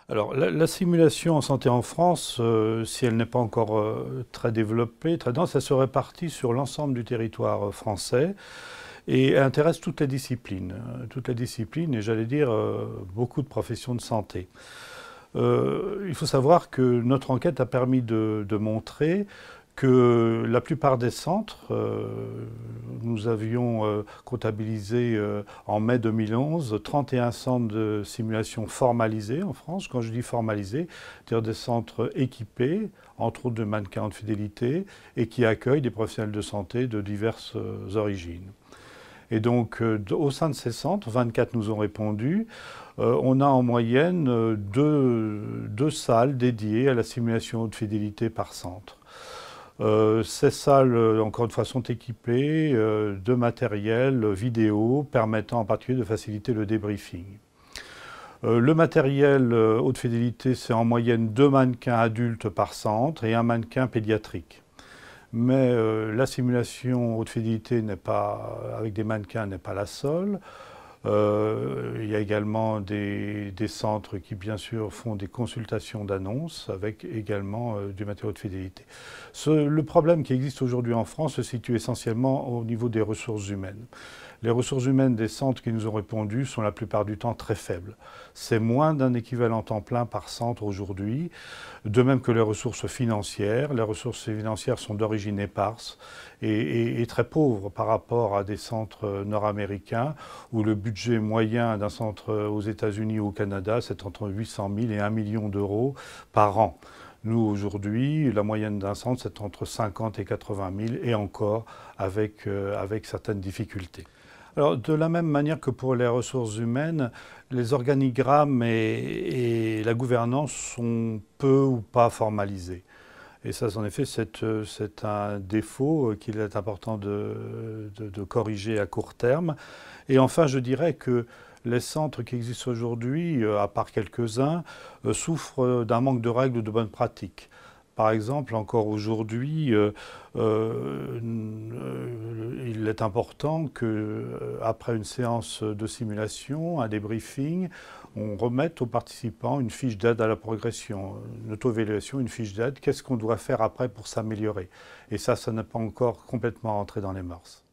Alors, la simulation en santé en France, si elle n'est pas encore très développée, très dense, elle se répartit sur l'ensemble du territoire français et intéresse toutes les disciplines et j'allais dire beaucoup de professions de santé. Il faut savoir que notre enquête a permis de montrer que la plupart des centres, nous avions comptabilisé en mai 2011 31 centres de simulation formalisés en France. Quand je dis formalisés, c'est-à-dire des centres équipés, entre autres de mannequins haute fidélité, et qui accueillent des professionnels de santé de diverses origines. Et donc, au sein de ces centres, 24 nous ont répondu. On a en moyenne deux salles dédiées à la simulation haute fidélité par centre. Ces salles, encore une fois, sont équipées de matériel vidéo permettant en particulier de faciliter le débriefing. Le matériel haute fidélité, c'est en moyenne 2 mannequins adultes par centre et un mannequin pédiatrique. Mais la simulation haute fidélité avec des mannequins n'est pas la seule. Il y a également des centres qui, bien sûr, font des consultations d'annonces avec également du matériau de fidélité. Le problème qui existe aujourd'hui en France se situe essentiellement au niveau des ressources humaines. Les ressources humaines des centres qui nous ont répondu sont la plupart du temps très faibles. C'est moins d'un équivalent temps plein par centre aujourd'hui, de même que les ressources financières. Les ressources financières sont d'origine éparse et très pauvres par rapport à des centres nord-américains où le budget moyen d'un centre aux États-Unis ou au Canada, c'est entre 800 000 et 1 million d'euros par an. Nous, aujourd'hui, la moyenne d'un centre, c'est entre 50 et 80 000, et encore avec certaines difficultés. Alors, de la même manière que pour les ressources humaines, les organigrammes et la gouvernance sont peu ou pas formalisés. Et ça, en effet, c'est un défaut qu'il est important de corriger à court terme. Et enfin, je dirais que les centres qui existent aujourd'hui, à part quelques-uns, souffrent d'un manque de règles ou de bonnes pratiques. Par exemple, encore aujourd'hui, il est important qu'après une séance de simulation, un débriefing, on remette aux participants une fiche d'aide à la progression, une auto-évaluation, une fiche d'aide. Qu'est-ce qu'on doit faire après pour s'améliorer? Et ça n'est pas encore complètement rentré dans les mœurs.